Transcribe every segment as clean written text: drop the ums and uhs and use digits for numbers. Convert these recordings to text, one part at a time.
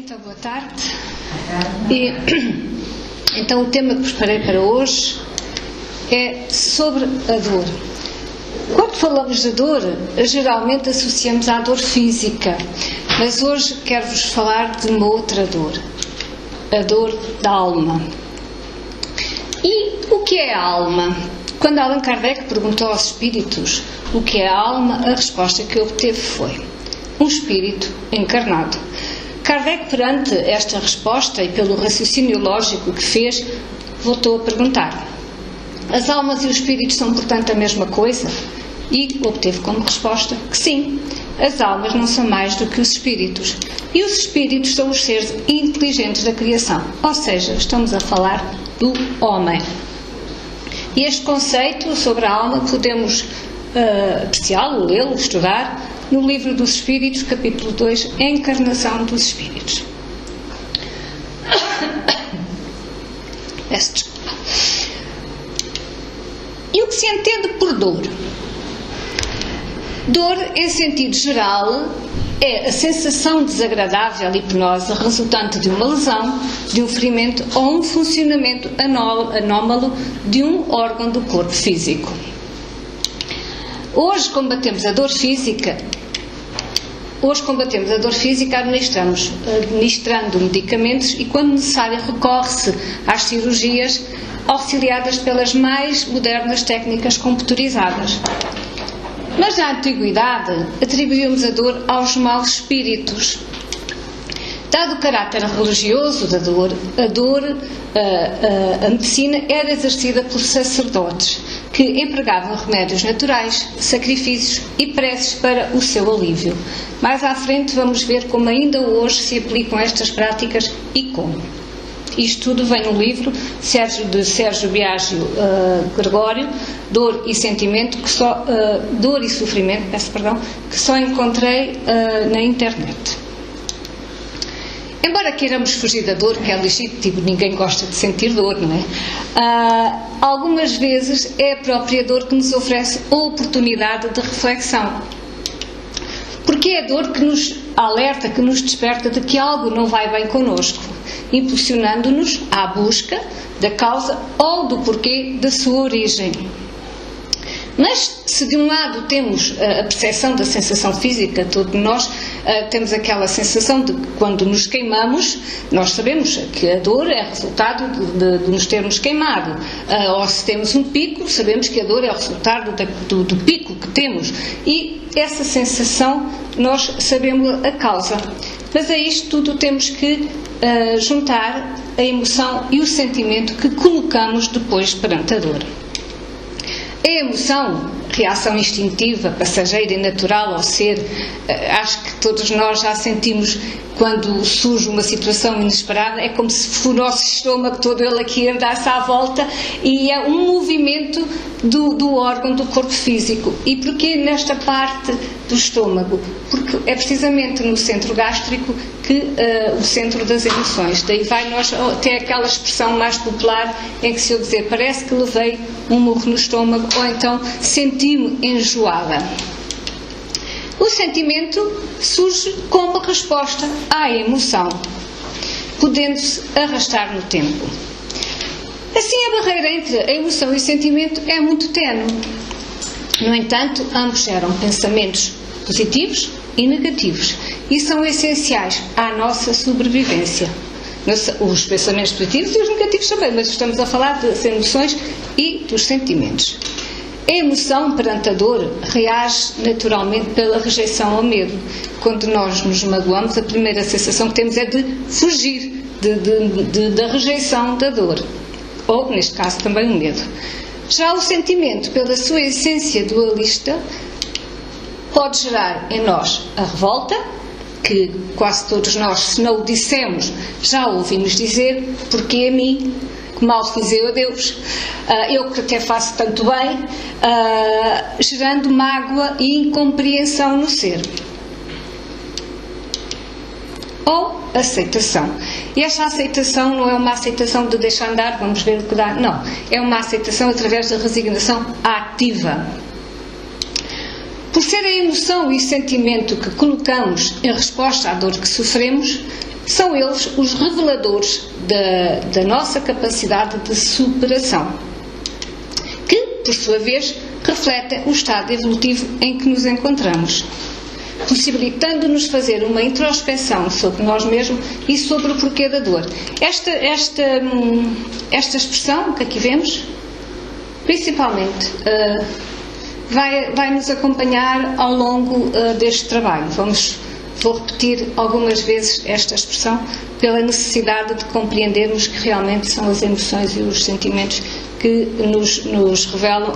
Então, boa tarde. Então, o tema que preparei para hoje é sobre a dor. Quando falamos de dor, geralmente associamos à dor física, mas hoje quero-vos falar de uma outra dor, a dor da alma. E o que é a alma? Quando Allan Kardec perguntou aos espíritos o que é a alma, a resposta que obteve foi: um espírito encarnado. Kardec, perante esta resposta e pelo raciocínio lógico que fez, voltou a perguntar: as almas e os espíritos são, portanto, a mesma coisa? E obteve como resposta que sim, as almas não são mais do que os espíritos. E os espíritos são os seres inteligentes da criação, ou seja, estamos a falar do homem. E este conceito sobre a alma podemos apreciá-lo, lê-lo, estudar no Livro dos Espíritos, capítulo 2, Encarnação dos Espíritos. Peço desculpa. E o que se entende por dor? Dor, em sentido geral, é a sensação desagradável e penosa resultante de uma lesão, de um ferimento ou um funcionamento anómalo de um órgão do corpo físico. Hoje combatemos a dor física administrando medicamentos e, quando necessário, recorre-se às cirurgias auxiliadas pelas mais modernas técnicas computarizadas. Mas na antiguidade atribuímos a dor aos maus espíritos. Dado o caráter religioso da dor, a medicina era exercida por sacerdotes que empregavam remédios naturais, sacrifícios e preces para o seu alívio. Mais à frente vamos ver como ainda hoje se aplicam estas práticas e como. Isto tudo vem no livro de Sérgio Biagio Gregório, Dor e Sentimento, Dor e Sofrimento, que só encontrei na internet. Embora queiramos fugir da dor, que é legítimo, ninguém gosta de sentir dor, não é? Algumas vezes é a própria dor que nos oferece a oportunidade de reflexão. Porque é a dor que nos alerta, que nos desperta de que algo não vai bem connosco, impulsionando-nos à busca da causa ou do porquê da sua origem. Mas, se de um lado temos a percepção da sensação física, todos nós temos aquela sensação de que quando nos queimamos, nós sabemos que a dor é resultado de nos termos queimado. Ou se temos um pico, sabemos que a dor é o resultado do pico que temos. E essa sensação, nós sabemos a causa. Mas a isto tudo temos que juntar a emoção e o sentimento que colocamos depois perante a dor. A emoção, reação instintiva, passageira e natural ao ser, acho que todos nós já sentimos quando surge uma situação inesperada, é como se o nosso estômago todo ele aqui andasse à volta e é um movimento do órgão do corpo físico. E porquê nesta parte do estômago? Porque é precisamente no centro gástrico que o centro das emoções. Daí vai nós até aquela expressão mais popular em que se eu dizer parece que levei um murro no estômago ou então senti-me enjoada. O sentimento surge como resposta à emoção, podendo-se arrastar no tempo. Assim, a barreira entre a emoção e o sentimento é muito ténue. No entanto, ambos geram pensamentos positivos e negativos e são essenciais à nossa sobrevivência. Os pensamentos positivos e os negativos também, mas estamos a falar das emoções e dos sentimentos. A emoção perante a dor reage naturalmente pela rejeição ao medo. Quando nós nos magoamos, a primeira sensação que temos é de fugir da rejeição da dor, ou, neste caso, também o medo. Já o sentimento, pela sua essência dualista, pode gerar em nós a revolta, que quase todos nós, se não o dissemos, já ouvimos dizer: porque a mim? Que mal fiz eu a Deus, eu que até faço tanto bem, gerando mágoa e incompreensão no ser. Ou aceitação. E esta aceitação não é uma aceitação de deixar andar, vamos ver o que dá, não. É uma aceitação através da resignação ativa. Por ser a emoção e o sentimento que colocamos em resposta à dor que sofremos, São eles os reveladores da nossa capacidade de superação, que, por sua vez, refletem o estado evolutivo em que nos encontramos, possibilitando-nos fazer uma introspeção sobre nós mesmos e sobre o porquê da dor. Esta expressão que aqui vemos, principalmente, vai nos acompanhar ao longo deste trabalho. Vou repetir algumas vezes esta expressão pela necessidade de compreendermos que realmente são as emoções e os sentimentos que nos revelam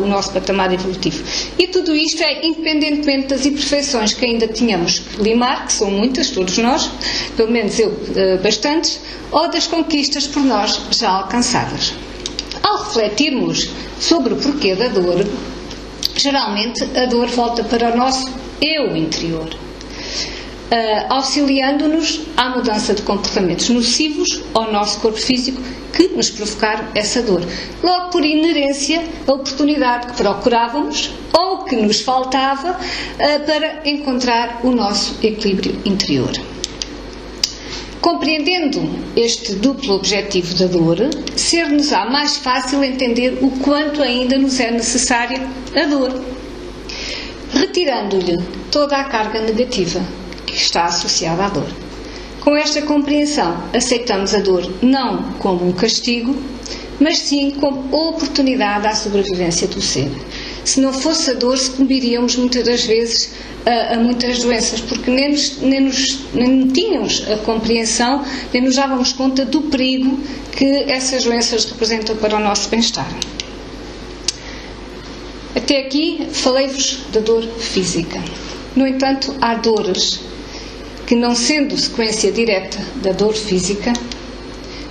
o nosso patamar evolutivo. E tudo isto é independentemente das imperfeições que ainda tínhamos que limar, que são muitas, todos nós, pelo menos eu, bastantes, ou das conquistas por nós já alcançadas. Ao refletirmos sobre o porquê da dor, geralmente a dor volta para o nosso eu interior, auxiliando-nos à mudança de comportamentos nocivos ao nosso corpo físico que nos provocaram essa dor. Logo, por inerência, a oportunidade que procurávamos ou que nos faltava para encontrar o nosso equilíbrio interior. Compreendendo este duplo objetivo da dor, ser-nos-á mais fácil entender o quanto ainda nos é necessária a dor, retirando-lhe toda a carga negativa que está associada à dor. Com esta compreensão, aceitamos a dor não como um castigo, mas sim como oportunidade à sobrevivência do ser. Se não fosse a dor, sucumbiríamos muitas das vezes a muitas doenças, porque nem tínhamos a compreensão, nem nos dávamos conta do perigo que essas doenças representam para o nosso bem-estar. Até aqui falei-vos da dor física. No entanto, há dores que, não sendo sequência direta da dor física,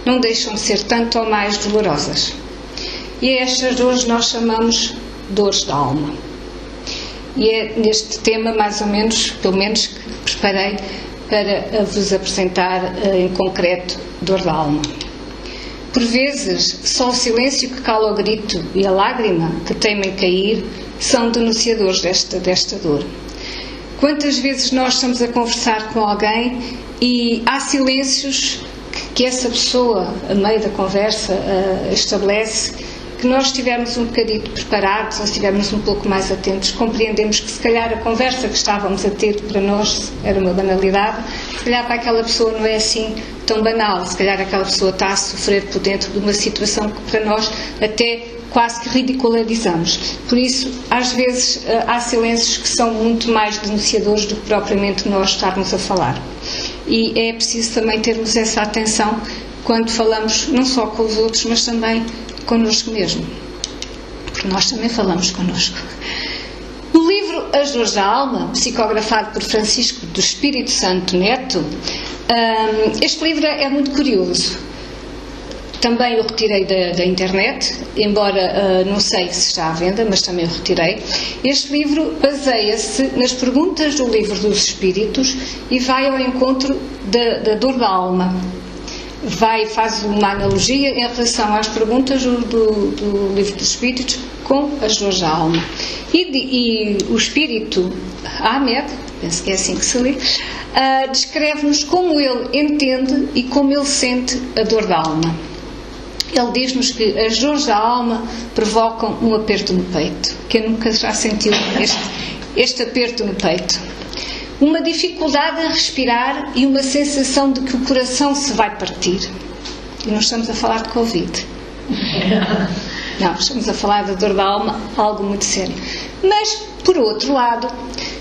não deixam de ser tanto ou mais dolorosas. E a estas dores nós chamamos dores da alma. E é neste tema, mais ou menos, pelo menos, que preparei para vos apresentar em concreto dor da alma. Por vezes, só o silêncio que cala o grito e a lágrima que teimem cair são denunciadores desta dor. Quantas vezes nós estamos a conversar com alguém e há silêncios que essa pessoa, a meio da conversa, estabelece, que nós estivermos um bocadinho preparados ou estivermos um pouco mais atentos, compreendemos que se calhar a conversa que estávamos a ter para nós era uma banalidade, se calhar para aquela pessoa não é assim tão banal, se calhar aquela pessoa está a sofrer por dentro de uma situação que para nós até quase que ridicularizamos. Por isso, às vezes, há silêncios que são muito mais denunciadores do que propriamente nós estarmos a falar. E é preciso também termos essa atenção quando falamos não só com os outros, mas também connosco mesmo, porque nós também falamos connosco. No livro As Dores da Alma, psicografado por Francisco do Espírito Santo Neto, este livro é muito curioso. Também o retirei da internet, embora não sei se está à venda, mas também o retirei. Este livro baseia-se nas perguntas do Livro dos Espíritos e vai ao encontro da dor da alma. Faz uma analogia em relação às perguntas do Livro dos Espíritos com as dores da alma. E o Espírito Ahmed, penso que é assim que se lê, descreve-nos como ele entende e como ele sente a dor da alma. Ele diz-nos que as dores da alma provocam um aperto no peito. Quem nunca já sentiu este aperto no peito? Uma dificuldade a respirar e uma sensação de que o coração se vai partir. E não estamos a falar de Covid. Não, estamos a falar da dor da alma, algo muito sério. Mas, por outro lado,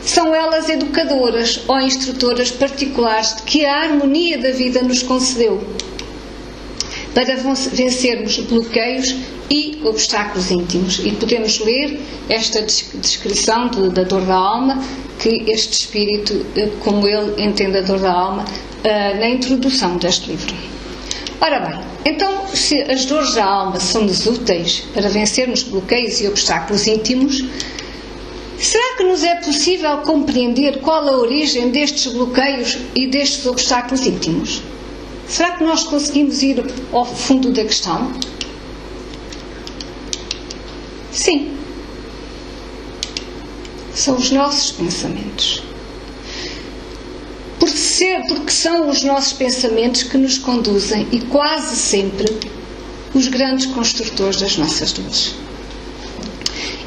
são elas educadoras ou instrutoras particulares de que a harmonia da vida nos concedeu, para vencermos bloqueios e obstáculos íntimos. E podemos ler esta descrição da dor da alma, que este Espírito, como ele entende a dor da alma, na introdução deste livro. Ora bem, então, se as dores da alma são-nos úteis para vencermos bloqueios e obstáculos íntimos, será que nos é possível compreender qual a origem destes bloqueios e destes obstáculos íntimos? Será que nós conseguimos ir ao fundo da questão? Sim. São os nossos pensamentos. Porque se porque são os nossos pensamentos que nos conduzem e quase sempre os grandes construtores das nossas dores.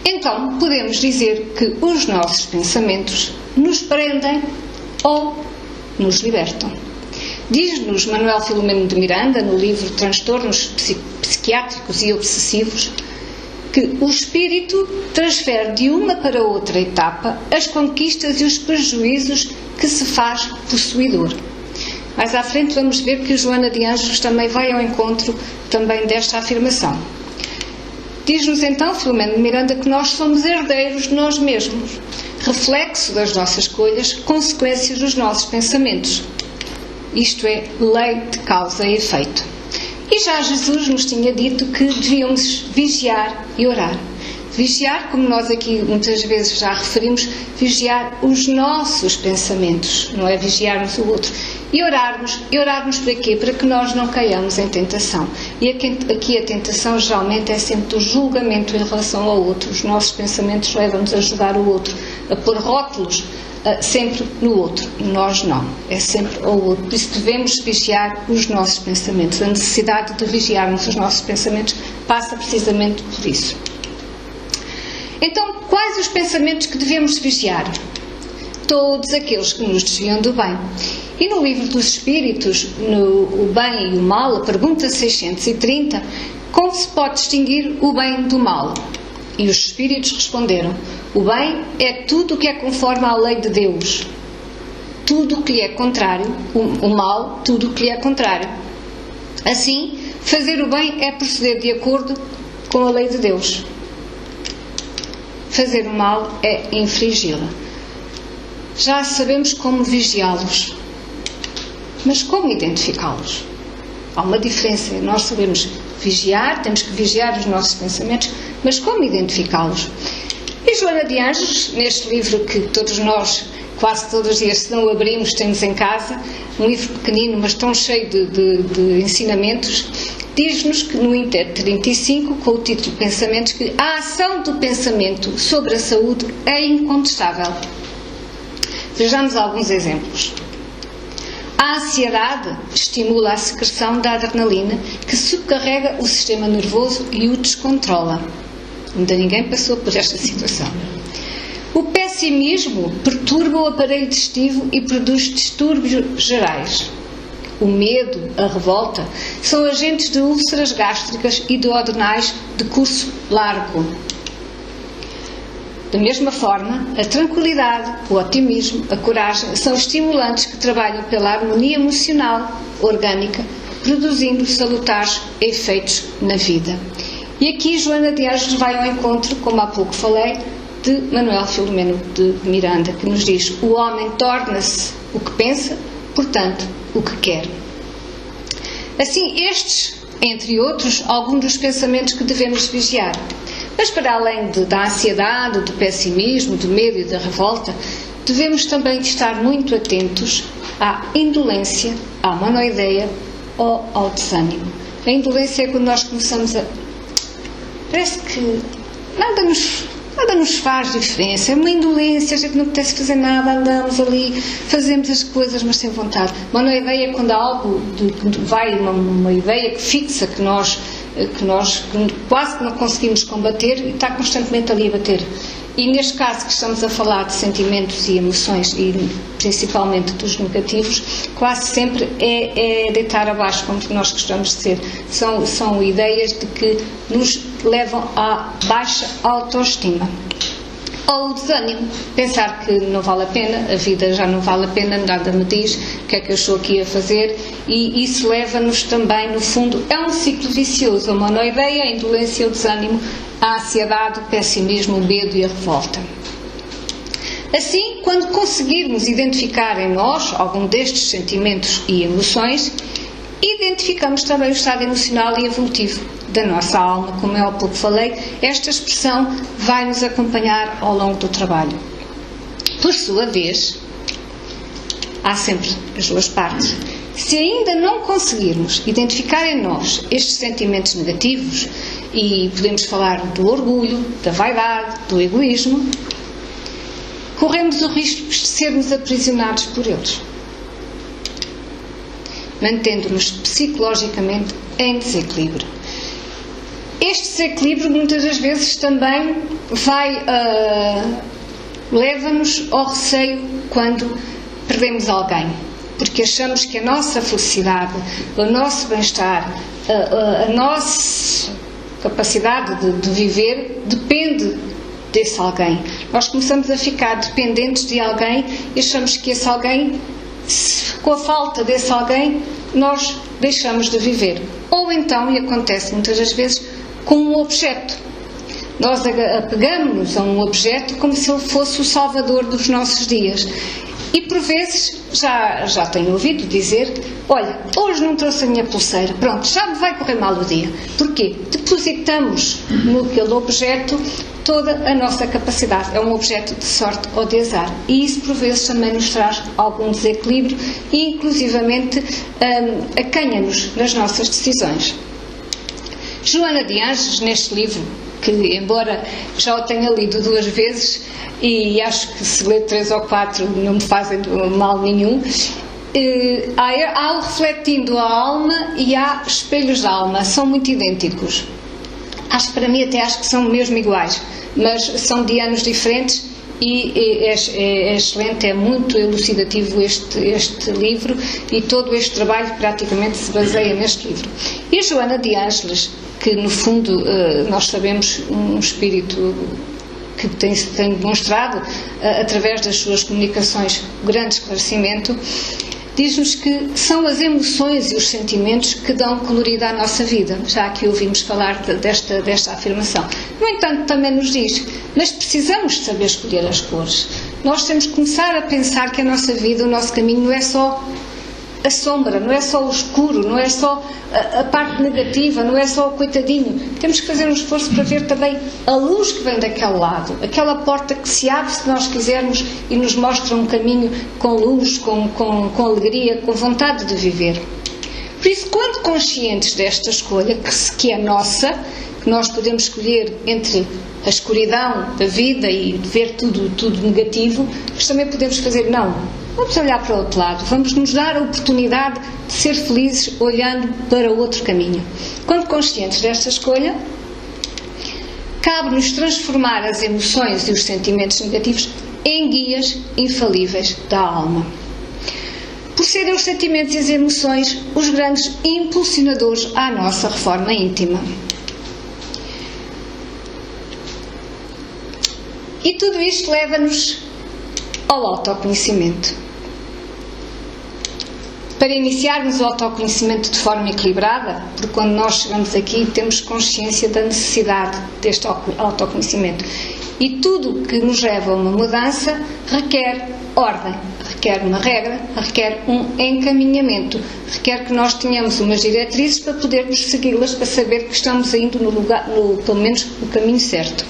Então, podemos dizer que os nossos pensamentos nos prendem ou nos libertam. Diz-nos Manuel Filomeno de Miranda, no livro Transtornos Psiquiátricos e Obsessivos, que o espírito transfere de uma para outra etapa as conquistas e os prejuízos que se faz possuidor. Mais à frente vamos ver que Joana de Ângeles também vai ao encontro também desta afirmação. Diz-nos então Filomeno de Miranda que nós somos herdeiros de nós mesmos, reflexo das nossas escolhas, consequências dos nossos pensamentos. Isto é, lei de causa e efeito. E já Jesus nos tinha dito que devíamos vigiar e orar. Vigiar, como nós aqui muitas vezes já referimos, vigiar os nossos pensamentos, não é vigiarmos o outro. E orarmos para quê? Para que nós não caiamos em tentação. E aqui a tentação geralmente é sempre do julgamento em relação ao outro. Os nossos pensamentos levam-nos a julgar o outro, a pôr rótulos sempre no outro. Nós não, é sempre ao outro. Por isso devemos vigiar os nossos pensamentos. A necessidade de vigiarmos os nossos pensamentos passa precisamente por isso. Então, quais os pensamentos que devemos vigiar? Todos aqueles que nos desviam do bem. E no livro dos Espíritos, no O Bem e o Mal, a pergunta 630, como se pode distinguir o bem do mal? E os Espíritos responderam: o bem é tudo o que é conforme à lei de Deus. Tudo o que lhe é contrário, o mal, tudo o que lhe é contrário. Assim, fazer o bem é proceder de acordo com a lei de Deus. Fazer o mal é infringi-la. Já sabemos como vigiá-los, mas como identificá-los? Há uma diferença. Nós sabemos vigiar, temos que vigiar os nossos pensamentos, mas como identificá-los? E Joana de Ângeles, neste livro que todos nós, quase todos os dias, se não o abrimos, temos em casa, um livro pequenino, mas tão cheio de ensinamentos, diz-nos que no Inter 35, com o título Pensamentos, que a ação do pensamento sobre a saúde é incontestável. Vejamos alguns exemplos. A ansiedade estimula a secreção da adrenalina, que subcarrega o sistema nervoso e o descontrola. Ainda ninguém passou por esta situação. O pessimismo perturba o aparelho digestivo e produz distúrbios gerais. O medo, a revolta, são agentes de úlceras gástricas e duodenais de curso largo. Da mesma forma, a tranquilidade, o otimismo, a coragem são estimulantes que trabalham pela harmonia emocional orgânica, produzindo salutares efeitos na vida. E aqui Joana de Ângeles vai ao encontro, como há pouco falei, de Manuel Filomeno de Miranda, que nos diz: o homem torna-se o que pensa, portanto, o que quer. Assim, estes, entre outros, alguns dos pensamentos que devemos vigiar. Mas para além da ansiedade, do pessimismo, do medo e da revolta, devemos também estar muito atentos à indolência, à monoideia ou ao desânimo. A indolência é quando nós começamos a... Parece que nada nos faz diferença, é uma indolência, a gente não apetece fazer nada, andamos ali, fazemos as coisas, mas sem vontade. Monoideia é quando há algo, vai uma ideia que fixa, que nós quase que não conseguimos combater e está constantemente ali a bater. E neste caso que estamos a falar de sentimentos e emoções, e principalmente dos negativos, quase sempre é deitar abaixo, como nós gostamos de dizer. São ideias de que nos levam à baixa autoestima. Ou o desânimo, pensar que não vale a pena, a vida já não vale a pena, nada me diz o que é que eu estou aqui a fazer, e isso leva-nos também, no fundo, é um ciclo vicioso, a monoideia, a indolência, o desânimo, a ansiedade, o pessimismo, o medo e a revolta. Assim, quando conseguirmos identificar em nós algum destes sentimentos e emoções, identificamos também o estado emocional e evolutivo da nossa alma, como eu há pouco falei. Esta expressão vai nos acompanhar ao longo do trabalho. Por sua vez, há sempre as duas partes. Se ainda não conseguirmos identificar em nós estes sentimentos negativos, e podemos falar do orgulho, da vaidade, do egoísmo, corremos o risco de sermos aprisionados por eles. mantendo-nos psicologicamente em desequilíbrio. Este desequilíbrio muitas das vezes também leva-nos ao receio quando perdemos alguém, porque achamos que a nossa felicidade, o nosso bem-estar, a nossa capacidade de viver depende desse alguém. Nós começamos a ficar dependentes de alguém e achamos que esse alguém, com a falta desse alguém, nós deixamos de viver. Ou então, e acontece muitas das vezes, com um objeto. Nós apegamos-nos a um objeto como se ele fosse o salvador dos nossos dias. E por vezes, já tenho ouvido dizer, olha, hoje não trouxe a minha pulseira, pronto, já me vai correr mal o dia. Porquê? Depositamos naquele objeto toda a nossa capacidade. É um objeto de sorte ou de azar. E isso por vezes também nos traz algum desequilíbrio e inclusivamente acanha-nos nas nossas decisões. Joana de Ângeles, neste livro, que embora já o tenha lido 2 vezes e acho que se ler 3 ou 4 não me fazem mal nenhum, há o Refletindo a Alma e há Espelhos da Alma, são muito idênticos. Para mim até acho que são mesmo iguais, mas são de anos diferentes e é excelente, é muito elucidativo este livro e todo este trabalho praticamente se baseia neste livro. E a Joana de Ângeles, que no fundo nós sabemos um espírito que tem demonstrado através das suas comunicações grande esclarecimento, diz-nos que são as emoções e os sentimentos que dão colorido à nossa vida. Já aqui ouvimos falar desta afirmação. No entanto, também nos diz, mas precisamos de saber escolher as cores. Nós temos que começar a pensar que a nossa vida, o nosso caminho, não é só a sombra, não é só o escuro, não é só a parte negativa, não é só o coitadinho. Temos que fazer um esforço para ver também a luz que vem daquele lado, aquela porta que se abre se nós quisermos e nos mostra um caminho com luz, com alegria, com vontade de viver. Por isso, quando conscientes desta escolha, que é nossa, que nós podemos escolher entre a escuridão da vida e ver tudo negativo, mas também podemos fazer não. Vamos olhar para o outro lado, vamos nos dar a oportunidade de ser felizes olhando para outro caminho. Quando conscientes desta escolha, cabe-nos transformar as emoções e os sentimentos negativos em guias infalíveis da alma. Por serem os sentimentos e as emoções os grandes impulsionadores à nossa reforma íntima. E tudo isto leva-nos ao autoconhecimento. Para iniciarmos o autoconhecimento de forma equilibrada, porque quando nós chegamos aqui temos consciência da necessidade deste autoconhecimento. E tudo que nos leva a uma mudança requer ordem, requer uma regra, requer um encaminhamento, requer que nós tenhamos umas diretrizes para podermos segui-las, para saber que estamos indo pelo menos no caminho certo.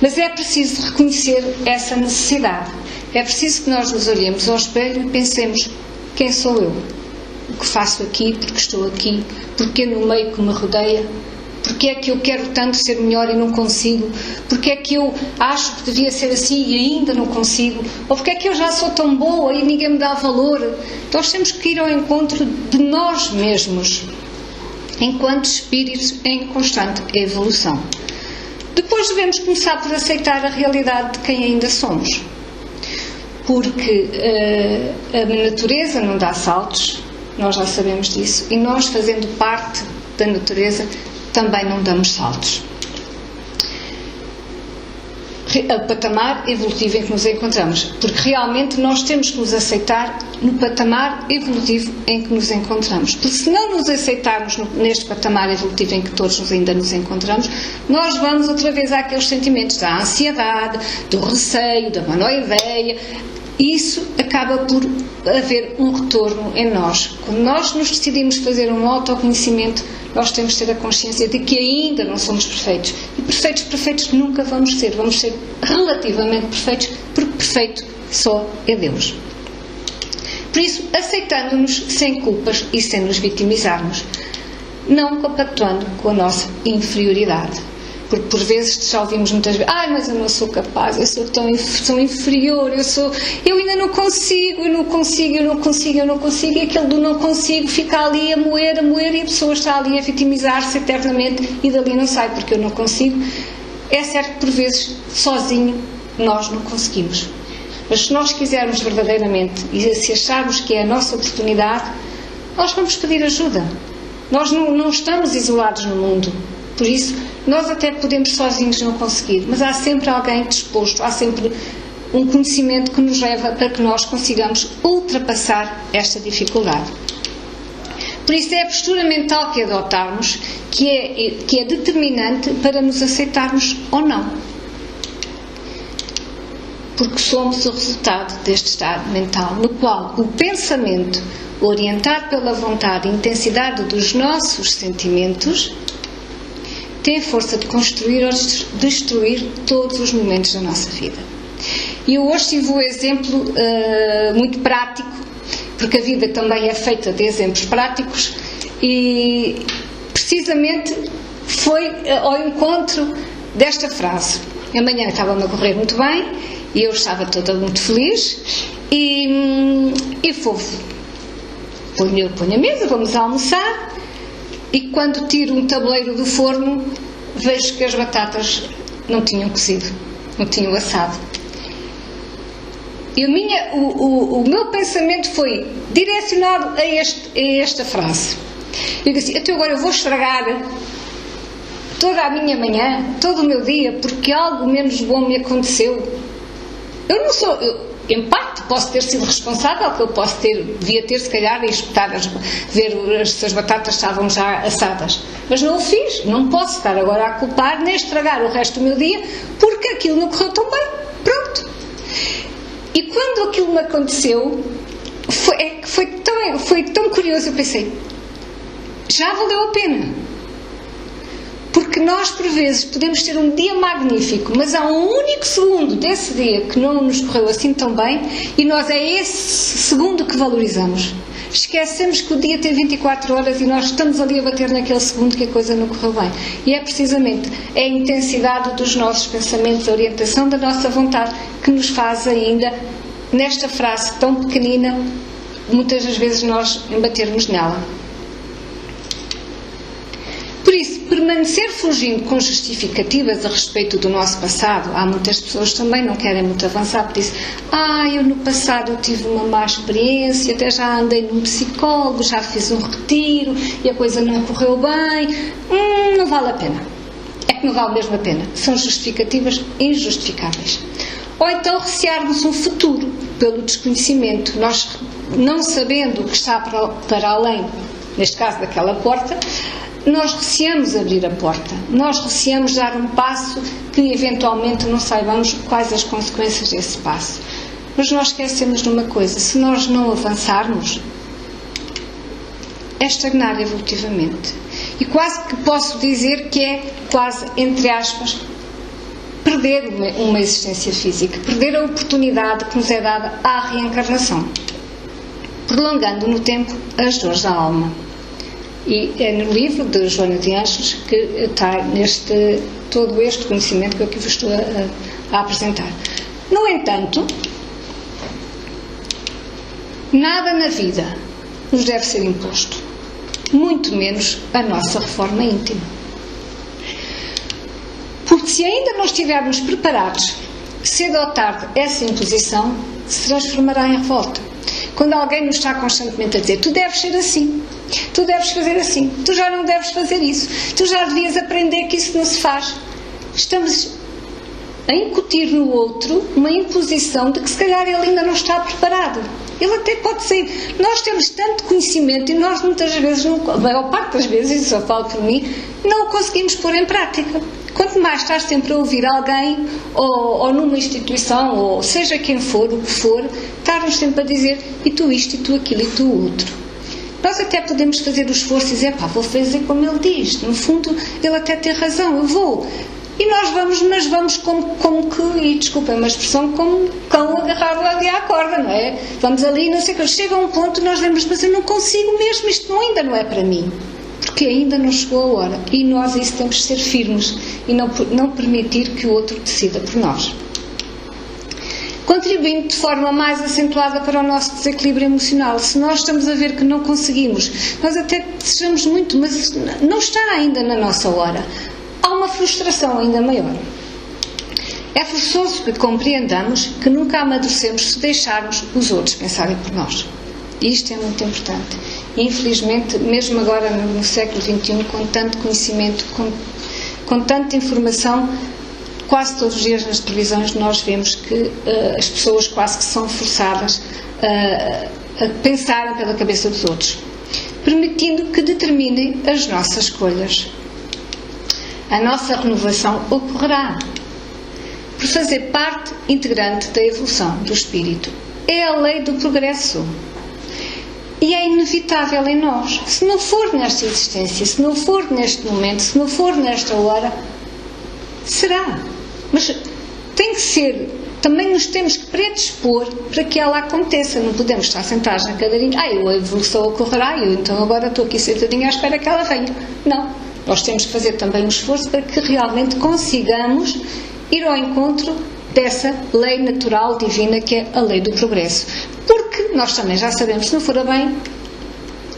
Mas é preciso reconhecer essa necessidade. É preciso que nós nos olhemos ao espelho e pensemos: quem sou eu? O que faço aqui? Porque estou aqui? Porque no meio que me rodeia? Porque é que eu quero tanto ser melhor e não consigo? Porque é que eu acho que devia ser assim e ainda não consigo? Ou porque é que eu já sou tão boa e ninguém me dá valor? Nós temos que ir ao encontro de nós mesmos, enquanto espíritos em constante evolução. Depois devemos começar por aceitar a realidade de quem ainda somos. Porque a natureza não dá saltos, nós já sabemos disso, e nós, fazendo parte da natureza, também não damos saltos. O patamar evolutivo em que nos encontramos, porque realmente nós temos que nos aceitar no patamar evolutivo em que nos encontramos, porque se não nos aceitarmos neste patamar evolutivo em que todos ainda nos encontramos, nós vamos outra vez àqueles sentimentos da ansiedade, do receio, da manoideia. Isso acaba por haver um retorno em nós. Quando nós nos decidimos fazer um autoconhecimento, nós temos de ter a consciência de que ainda não somos perfeitos. E perfeitos nunca vamos ser relativamente perfeitos, porque perfeito só é Deus. Por isso, aceitando-nos sem culpas e sem nos vitimizarmos, não compactuando com a nossa inferioridade. Porque por vezes já ouvimos muitas vezes: mas eu não sou capaz, eu sou tão inferior, eu ainda não consigo, e aquele do não consigo fica ali a moer, e a pessoa está ali a vitimizar-se eternamente e dali não sai, porque eu não consigo. É certo que por vezes sozinho nós não conseguimos, mas se nós quisermos verdadeiramente e se acharmos que é a nossa oportunidade, nós vamos pedir ajuda. Nós não estamos isolados no mundo, por isso nós até podemos sozinhos não conseguir, mas há sempre alguém disposto, há sempre um conhecimento que nos leva para que nós consigamos ultrapassar esta dificuldade. Por isso é a postura mental que adotarmos que é determinante para nos aceitarmos ou não. Porque somos o resultado deste estado mental, no qual o pensamento, orientado pela vontade e intensidade dos nossos sentimentos, tem a força de construir ou destruir todos os momentos da nossa vida. E eu hoje tive um exemplo muito prático, porque a vida também é feita de exemplos práticos, e precisamente foi ao encontro desta frase. Amanhã estava-me a correr muito bem, e eu estava toda muito feliz, e ponho a mesa, vamos almoçar, e quando tiro um tabuleiro do forno, vejo que as batatas não tinham cozido, não tinham assado. E o meu pensamento foi direcionado a esta frase. Eu disse: até agora eu vou estragar toda a minha manhã, todo o meu dia, porque algo menos bom me aconteceu. Eu não sou... em parte posso ter sido responsável, que eu devia ter se calhar espetado, ver se as batatas estavam já assadas, mas não o fiz. Não posso estar agora a culpar nem estragar o resto do meu dia porque aquilo não correu tão bem. Pronto. E quando aquilo me aconteceu, foi tão curioso. Eu pensei: já valeu a pena. Porque nós, por vezes, podemos ter um dia magnífico, mas há um único segundo desse dia que não nos correu assim tão bem, e nós é esse segundo que valorizamos. Esquecemos que o dia tem 24 horas e nós estamos ali a bater naquele segundo que a coisa não correu bem. E é precisamente a intensidade dos nossos pensamentos, a orientação da nossa vontade, que nos faz ainda, nesta frase tão pequenina, muitas das vezes nós embatermos nela. Por isso, permanecer fugindo com justificativas a respeito do nosso passado, há muitas pessoas que também não querem muito avançar, por isso: eu no passado eu tive uma má experiência, até já andei num psicólogo, já fiz um retiro e a coisa não correu bem. Não vale a pena. É que não vale mesmo a pena. São justificativas injustificáveis. Ou então recearmos um futuro pelo desconhecimento. Nós, não sabendo o que está para além, neste caso daquela porta, nós receamos abrir a porta, nós receamos dar um passo que eventualmente não saibamos quais as consequências desse passo. Mas nós esquecemos de uma coisa: se nós não avançarmos, é estagnar evolutivamente. E quase que posso dizer que é quase, entre aspas, perder uma existência física, perder a oportunidade que nos é dada à reencarnação, prolongando no tempo as dores da alma. E é no livro de Joana de Ângeles que está todo este conhecimento que eu aqui vos estou a apresentar. No entanto, nada na vida nos deve ser imposto, muito menos a nossa reforma íntima. Porque se ainda não estivermos preparados, cedo ou tarde essa imposição se transformará em revolta. Quando alguém nos está constantemente a dizer: tu deves ser assim, tu deves fazer assim, tu já não deves fazer isso, tu já devias aprender que isso não se faz. Estamos a incutir no outro uma imposição de que se calhar ele ainda não está preparado. Ele até pode ser. Nós temos tanto conhecimento e nós muitas vezes, a maior parte das vezes, e só falo por mim, não o conseguimos pôr em prática. Quanto mais estás sempre a ouvir alguém, ou numa instituição, ou seja quem for, o que for, estar-nos sempre a dizer: e tu isto, e tu aquilo, e tu o outro. Nós até podemos fazer o esforço e dizer: vou fazer como ele diz. No fundo, ele até tem razão, eu vou. E nós vamos, mas vamos como que, e desculpem uma expressão, como cão agarrado ali à corda, não é? Vamos ali, não sei o que. Chega a um ponto, nós vemos: mas eu não consigo mesmo, isto ainda não é para mim. porque ainda não chegou a hora, e nós isso temos de ser firmes e não permitir que o outro decida por nós. Contribuindo de forma mais acentuada para o nosso desequilíbrio emocional. Se nós estamos a ver que não conseguimos, nós até desejamos muito, mas não está ainda na nossa hora, há uma frustração ainda maior. É forçoso que compreendamos que nunca amadurecemos se deixarmos os outros pensarem por nós. Isto é muito importante. E, infelizmente, mesmo agora no século XXI, com tanto conhecimento, com tanta informação, quase todos os dias nas televisões nós vemos que as pessoas quase que são forçadas a pensar pela cabeça dos outros, permitindo que determinem as nossas escolhas. A nossa renovação ocorrerá por fazer parte integrante da evolução do espírito. É a lei do progresso. E é inevitável em nós. Se não for nesta existência, se não for neste momento, se não for nesta hora, será. Mas tem que ser, também nos temos que predispor para que ela aconteça. Não podemos estar sentados na cadeirinha, a evolução ocorrerá, eu então agora estou aqui sentadinha à espera que ela venha. Não. Nós temos que fazer também um esforço para que realmente consigamos ir ao encontro dessa lei natural divina que é a lei do progresso. Porque nós também já sabemos, se não for a bem,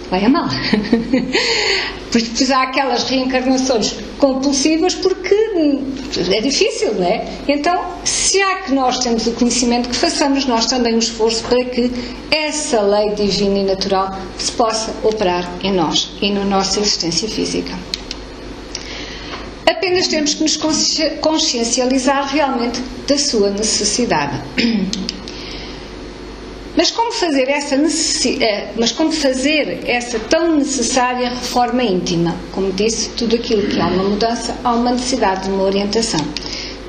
vai a mal. Porque depois há aquelas reencarnações compulsivas porque é difícil, não é? Então, se há que nós temos o conhecimento, que façamos nós também um esforço para que essa lei divina e natural se possa operar em nós e na nossa existência física. Apenas temos que nos consciencializar realmente da sua necessidade. Mas como fazer essa tão necessária reforma íntima? Como disse, tudo aquilo que há uma mudança, há uma necessidade de uma orientação.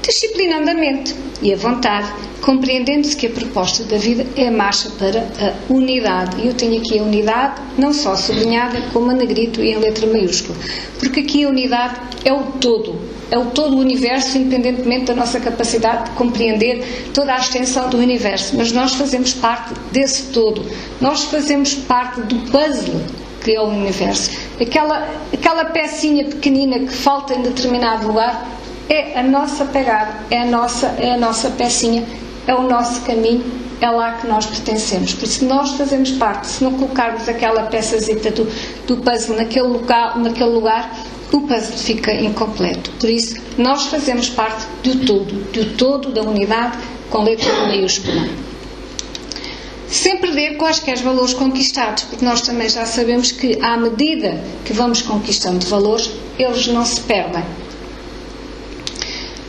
Disciplinando a mente e a vontade, compreendendo-se que a proposta da vida é a marcha para a unidade. E eu tenho aqui a unidade, não só sublinhada, como a negrito e em letra maiúscula. Porque aqui a unidade é o todo o universo, independentemente da nossa capacidade de compreender toda a extensão do universo. Mas nós fazemos parte desse todo. Nós fazemos parte do puzzle que é o universo. Aquela pecinha pequenina que falta em determinado lugar é a nossa pegada, é a nossa pecinha, é o nosso caminho, é lá que nós pertencemos. Por isso nós fazemos parte. Se não colocarmos aquela peçazita do puzzle naquele lugar, o puzzle fica incompleto. Por isso, nós fazemos parte do todo da unidade, com letra maiúscula. Sem perder quaisquer valores conquistados, porque nós também já sabemos que, à medida que vamos conquistando valores, eles não se perdem.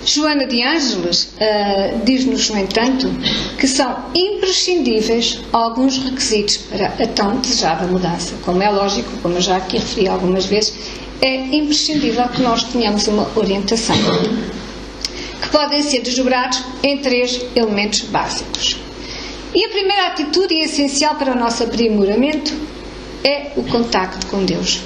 Joana de Ângeles diz-nos, no entanto, que são imprescindíveis alguns requisitos para a tão desejada mudança. Como é lógico, como eu já aqui referi algumas vezes, é imprescindível que nós tenhamos uma orientação, que podem ser desdobrados em 3 elementos básicos. E a primeira atitude e essencial para o nosso aprimoramento é o contacto com Deus.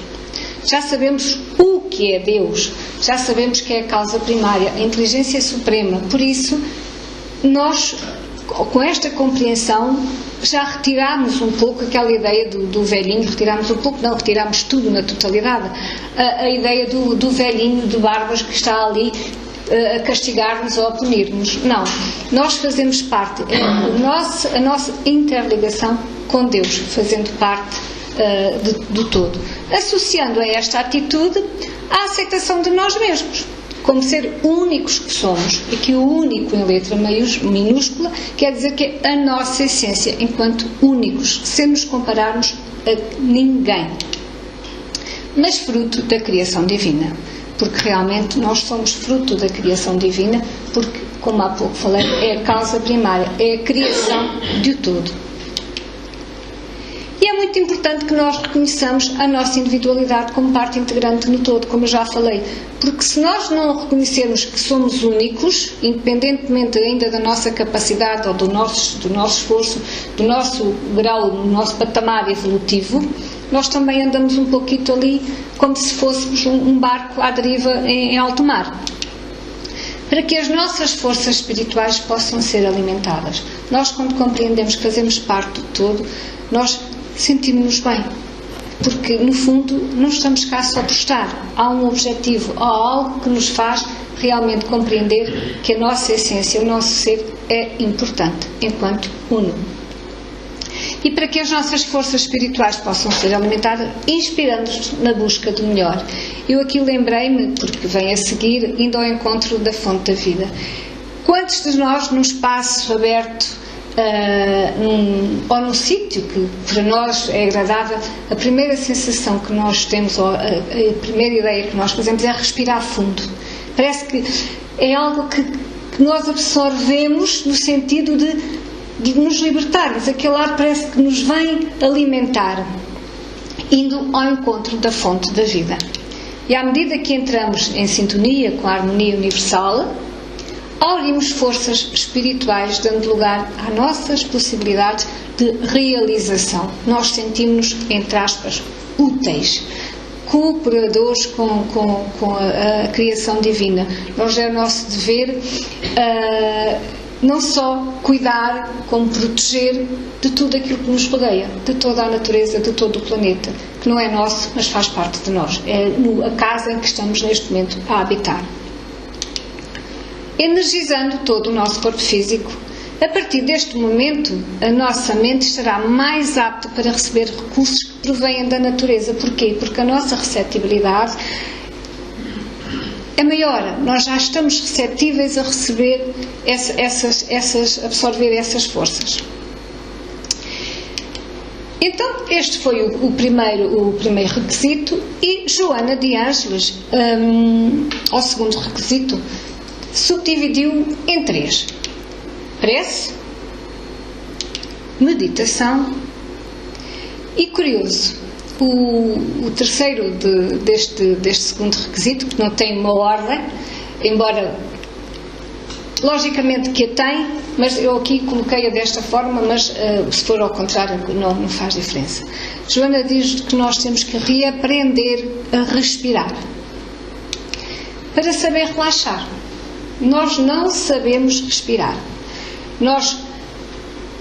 Já sabemos o que é Deus, já sabemos que é a causa primária, a inteligência suprema. Por isso, nós, com esta compreensão, já retirámos um pouco aquela ideia do velhinho, retirámos tudo na totalidade, a ideia do velhinho de barbas que está ali a castigar-nos ou a punir-nos. Não, nós fazemos parte, a nossa interligação com Deus, fazendo parte do todo, associando a esta atitude a aceitação de nós mesmos, como ser únicos que somos. Aqui o único em letra minúscula quer dizer que é a nossa essência enquanto únicos, sem nos compararmos a ninguém, mas fruto da criação divina, porque realmente nós somos fruto da criação divina, porque, como há pouco falei, é a causa primária, é a criação de todo. E é muito importante que nós reconheçamos a nossa individualidade como parte integrante no todo, como eu já falei, porque se nós não reconhecermos que somos únicos, independentemente ainda da nossa capacidade ou do nosso esforço, do nosso grau, do nosso patamar evolutivo, nós também andamos um pouquinho ali como se fôssemos um barco à deriva em alto mar. Para que as nossas forças espirituais possam ser alimentadas. Nós, quando compreendemos que fazemos parte do todo, nós sentimos-nos bem. porque no fundo não estamos cá só por estar, há um objetivo, há algo que nos faz realmente compreender que a nossa essência, o nosso ser é importante enquanto uno. E para que as nossas forças espirituais possam ser alimentadas, inspirando-nos na busca do melhor. Eu aqui lembrei-me, porque vem a seguir, indo ao encontro da fonte da vida. Quantos de nós, num espaço aberto, ou num sítio que para nós é agradável, a primeira sensação que nós temos, ou a primeira ideia que nós fazemos é respirar fundo. Parece que é algo que nós absorvemos no sentido de nos libertarmos. Aquele ar parece que nos vem alimentar, indo ao encontro da fonte da vida. E à medida que entramos em sintonia com a harmonia universal, aurimos forças espirituais, dando lugar às nossas possibilidades de realização. Nós sentimos-nos, entre aspas, úteis, cooperadores com a criação divina. Nós é o nosso dever não só cuidar, como proteger de tudo aquilo que nos rodeia, de toda a natureza, de todo o planeta, que não é nosso, mas faz parte de nós. É a casa em que estamos neste momento a habitar. Energizando todo o nosso corpo físico, a partir deste momento, a nossa mente estará mais apta para receber recursos que provêm da natureza. Porquê? Porque a nossa receptibilidade é maior. Nós já estamos receptíveis a receber absorver essas forças. Então, este foi o primeiro requisito, e Joana de Ângeles, ao segundo requisito, subdividiu em 3: prece, meditação e, curioso, o terceiro deste segundo requisito, que não tem uma ordem, embora logicamente que a tem, mas eu aqui coloquei-a desta forma, mas se for ao contrário não faz diferença. Joana diz que nós temos que reaprender a respirar para saber relaxar. Nós não sabemos respirar. Nós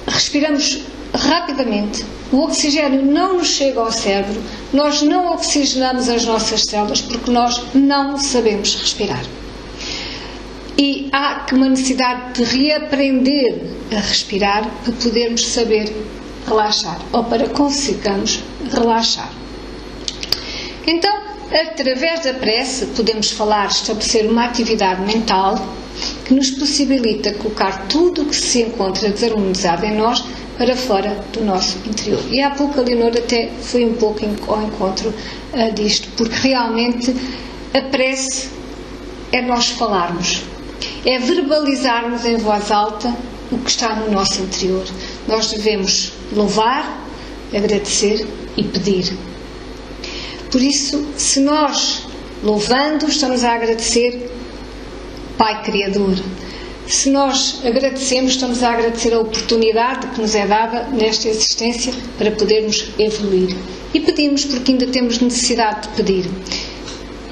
respiramos rapidamente, o oxigênio não nos chega ao cérebro, nós não oxigenamos as nossas células porque nós não sabemos respirar. E há uma necessidade de reaprender a respirar para podermos saber relaxar, ou para consigamos relaxar. Então, através da prece, podemos estabelecer uma atividade mental que nos possibilita colocar tudo o que se encontra desarmonizado em nós para fora do nosso interior. E há pouco a Leonor até foi um pouco ao encontro disto, porque realmente a prece é nós falarmos, é verbalizarmos em voz alta o que está no nosso interior. Nós devemos louvar, agradecer e pedir. Por isso, se nós, louvando, estamos a agradecer Pai Criador, se nós agradecemos, estamos a agradecer a oportunidade que nos é dada nesta existência para podermos evoluir. E pedimos porque ainda temos necessidade de pedir.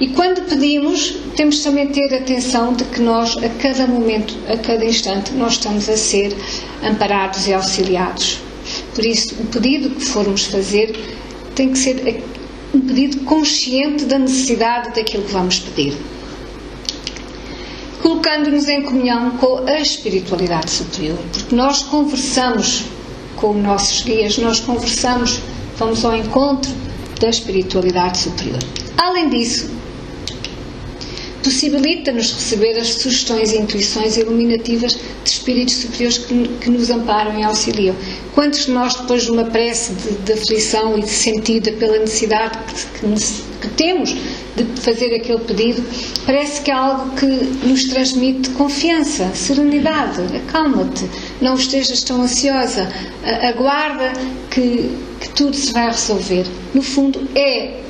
E quando pedimos, temos também de ter atenção de que nós, a cada momento, a cada instante, nós estamos a ser amparados e auxiliados. Por isso, o pedido que formos fazer tem que ser um pedido consciente da necessidade daquilo que vamos pedir, colocando-nos em comunhão com a espiritualidade superior, porque nós conversamos com os nossos guias, vamos ao encontro da espiritualidade superior. Além disso, possibilita-nos receber as sugestões e intuições iluminativas de espíritos superiores que nos amparam e auxiliam. Quantos de nós, depois de uma prece de aflição e de sentida pela necessidade que temos de fazer aquele pedido, parece que é algo que nos transmite confiança, serenidade, acalma-te, não estejas tão ansiosa, aguarda que tudo se vai resolver. No fundo, é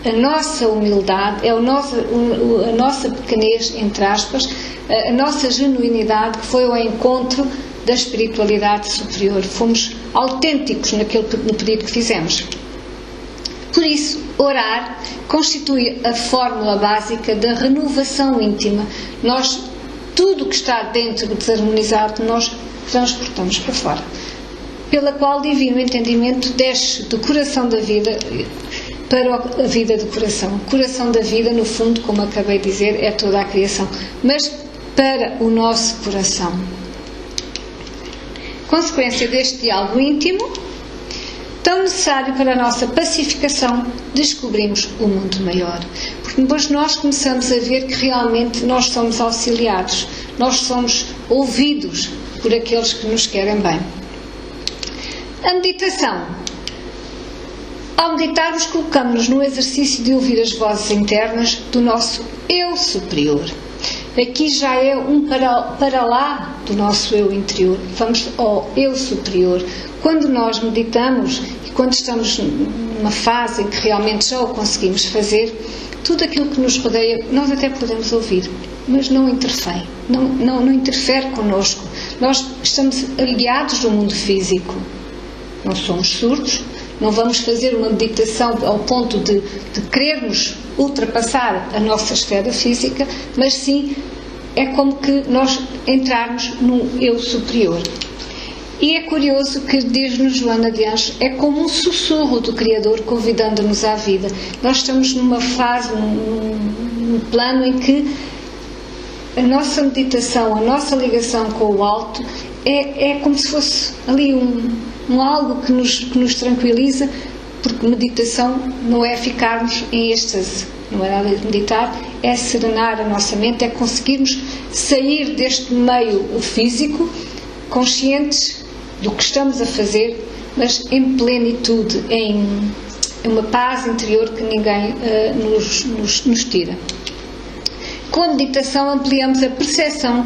a nossa humildade, é a nossa pequenez, entre aspas, a nossa genuinidade que foi ao encontro da espiritualidade superior. Fomos autênticos no pedido que fizemos. Por isso, orar constitui a fórmula básica da renovação íntima. Tudo o que está dentro desarmonizado, nós transportamos para fora, pela qual o divino entendimento desce do coração da vida, para a vida do coração. O coração da vida, no fundo, como acabei de dizer, é toda a criação, mas para o nosso coração. Consequência deste diálogo íntimo, tão necessário para a nossa pacificação, descobrimos o mundo maior. Porque depois nós começamos a ver que realmente nós somos auxiliados, nós somos ouvidos por aqueles que nos querem bem. A meditação. Ao meditarmos, colocamos-nos no exercício de ouvir as vozes internas do nosso eu superior. Aqui já é para lá do nosso eu interior. Vamos ao eu superior. Quando nós meditamos e quando estamos numa fase em que realmente já o conseguimos fazer, tudo aquilo que nos rodeia, nós até podemos ouvir, mas não interfere, não interfere connosco. Nós estamos aliados do mundo físico. Não somos surdos, não vamos fazer uma meditação ao ponto de querermos ultrapassar a nossa esfera física, mas sim é como que nós entrarmos no eu superior. E é curioso que, diz-nos Joana de Anjos, é como um sussurro do Criador convidando-nos à vida. Nós estamos numa fase, num plano em que a nossa meditação, a nossa ligação com o alto é como se fosse ali um algo que nos tranquiliza, porque meditação não é ficarmos em êxtase, não é nada de meditar, é serenar a nossa mente, é conseguirmos sair deste meio físico conscientes do que estamos a fazer, mas em plenitude, em uma paz interior que ninguém nos tira. Com a meditação ampliamos a percepção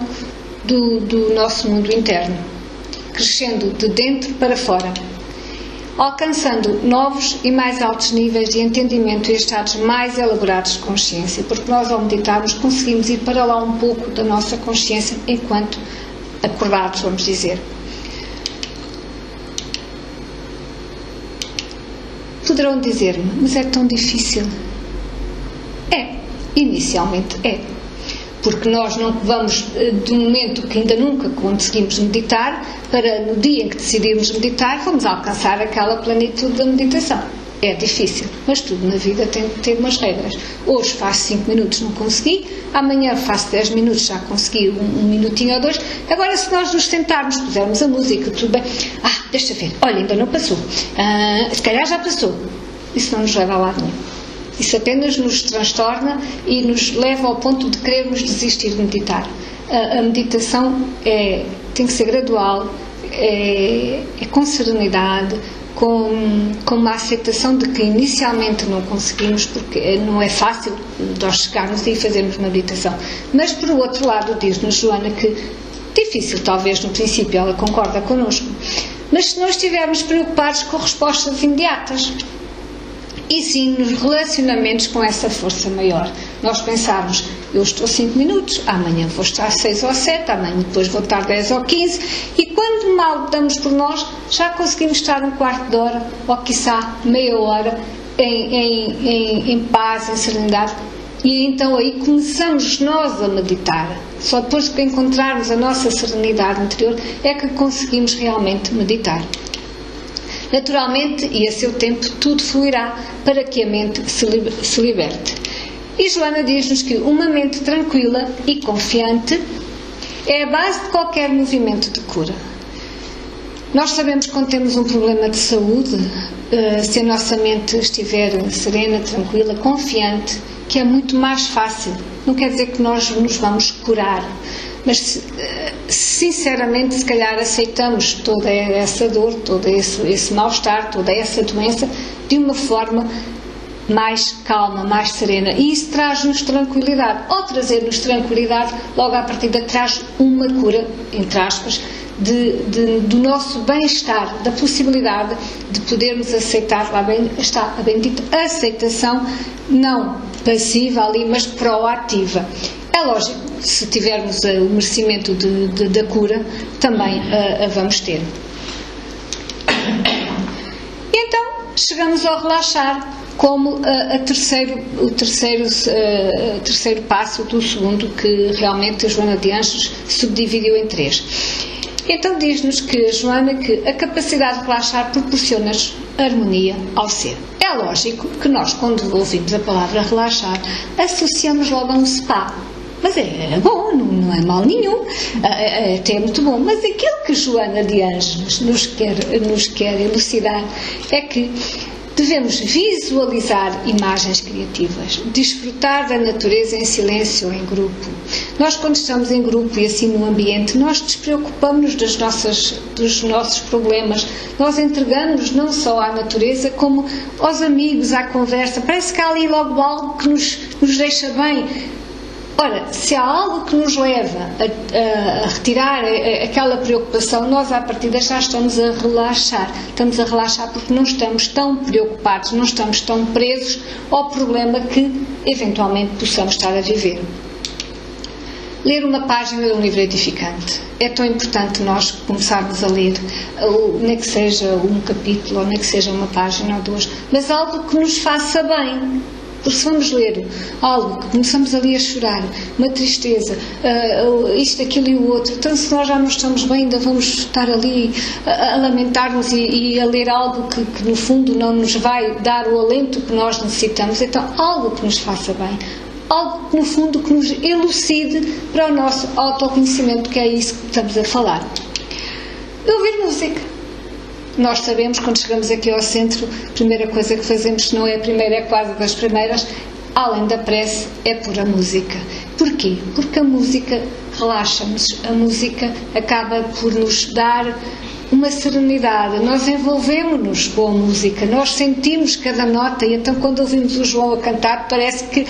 do nosso mundo interno, crescendo de dentro para fora, alcançando novos e mais altos níveis de entendimento e estados mais elaborados de consciência, porque nós, ao meditarmos, conseguimos ir para lá um pouco da nossa consciência enquanto acordados, vamos dizer. Poderão dizer-me, mas é tão difícil? É, inicialmente é. Porque nós não vamos, de um momento que ainda nunca conseguimos meditar, para no dia em que decidimos meditar, vamos alcançar aquela plenitude da meditação. É difícil, mas tudo na vida tem que ter umas regras. Hoje faço 5 minutos, não consegui, amanhã faço 10 minutos, já consegui um minutinho ou dois. Agora, se nós nos tentarmos, pusermos a música, tudo bem, deixa ver, olha, ainda não passou, se calhar já passou, isso não nos leva a lado nenhum. Isso apenas nos transtorna e nos leva ao ponto de querermos desistir de meditar. A meditação tem que ser gradual, é com serenidade, com uma aceitação de que inicialmente não conseguimos, porque não é fácil nós chegarmos e fazermos uma meditação. Mas, por outro lado, diz-nos Joana que difícil, talvez no princípio, ela concorda connosco, mas se nós estivermos preocupados com respostas imediatas, e sim nos relacionamentos com essa força maior. Nós pensarmos, eu estou 5 minutos, amanhã vou estar 6 ou 7, amanhã depois vou estar 10 ou 15, e quando mal damos por nós, já conseguimos estar um quarto de hora, ou quiçá meia hora, em paz, em serenidade, e então aí começamos nós a meditar. Só depois que encontrarmos a nossa serenidade interior é que conseguimos realmente meditar. Naturalmente, e a seu tempo, tudo fluirá para que a mente se liberte. E Joana diz-nos que uma mente tranquila e confiante é a base de qualquer movimento de cura. Nós sabemos que quando temos um problema de saúde, se a nossa mente estiver serena, tranquila, confiante, que é muito mais fácil. Não quer dizer que nós nos vamos curar, mas sinceramente, se calhar aceitamos toda essa dor, todo esse mal-estar, toda essa doença de uma forma mais calma, mais serena, e isso traz-nos tranquilidade. Ao trazer-nos tranquilidade, logo à partida traz uma cura, entre aspas, do nosso bem-estar, da possibilidade de podermos aceitar, lá bem está a bendita aceitação, não passiva ali, mas proativa. É lógico, se tivermos o merecimento da cura, também a vamos ter. E então, chegamos ao relaxar, como o terceiro passo do segundo, que realmente a Joana de Anjos subdividiu em 3. Então diz-nos que a Joana que a capacidade de relaxar proporciona-nos harmonia ao ser. É é lógico que nós, quando ouvimos a palavra relaxar, associamos logo a um spa. Mas é bom, não é mal nenhum, até é muito bom. Mas aquilo que Joana de Ângeles nos quer elucidar é que devemos visualizar imagens criativas, desfrutar da natureza em silêncio ou em grupo. Nós, quando estamos em grupo e assim no ambiente, nós despreocupamos-nos dos nossos problemas. Nós entregamos não só à natureza, como aos amigos, à conversa. Parece que há ali logo algo que nos deixa bem. Ora, se há algo que nos leva a retirar aquela preocupação, nós à partida já estamos a relaxar. Estamos a relaxar porque não estamos tão preocupados, não estamos tão presos ao problema que eventualmente possamos estar a viver. Ler uma página de um livro edificante. É tão importante nós começarmos a ler, nem que seja um capítulo, ou nem que seja uma página ou duas, mas algo que nos faça bem. Porque se vamos ler algo que começamos ali a chorar, uma tristeza, isto, aquilo e o outro, então se nós já não estamos bem, ainda vamos estar ali a lamentar-nos e a ler algo que no fundo não nos vai dar o alento que nós necessitamos. Então algo que nos faça bem, algo que no fundo que nos elucide para o nosso autoconhecimento, que é isso que estamos a falar. De ouvir música. Nós sabemos, quando chegamos aqui ao centro, a primeira coisa que fazemos, se não é a primeira, é quase das primeiras, além da prece, é pôr a música. Porquê? Porque a música relaxa-nos, a música acaba por nos dar uma serenidade. Nós envolvemos-nos com a música, nós sentimos cada nota, e então quando ouvimos o João a cantar, parece que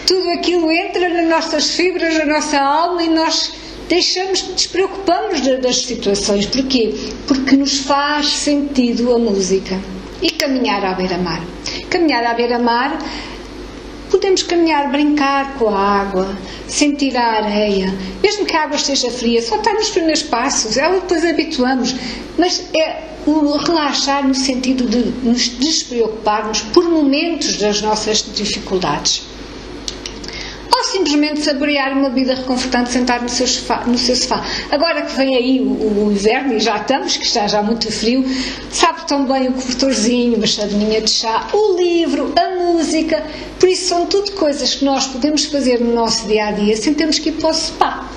tudo aquilo entra nas nossas fibras, na nossa alma, e nós despreocupamos das situações. Porquê? Porque nos faz sentido a música. E caminhar à beira-mar. Caminhar à beira-mar, podemos caminhar, brincar com a água, sentir a areia, mesmo que a água esteja fria, só está nos primeiros passos, ela depois habituamos, mas é o relaxar no sentido de nos despreocuparmos por momentos das nossas dificuldades. Ou simplesmente saborear uma bebida reconfortante, sentar no seu sofá. Agora que vem aí o inverno, e já estamos, que está já muito frio, sabe tão bem o cobertorzinho, uma chavezinha de chá, o livro, a música. Por isso são tudo coisas que nós podemos fazer no nosso dia-a-dia sem termos que ir para o spa.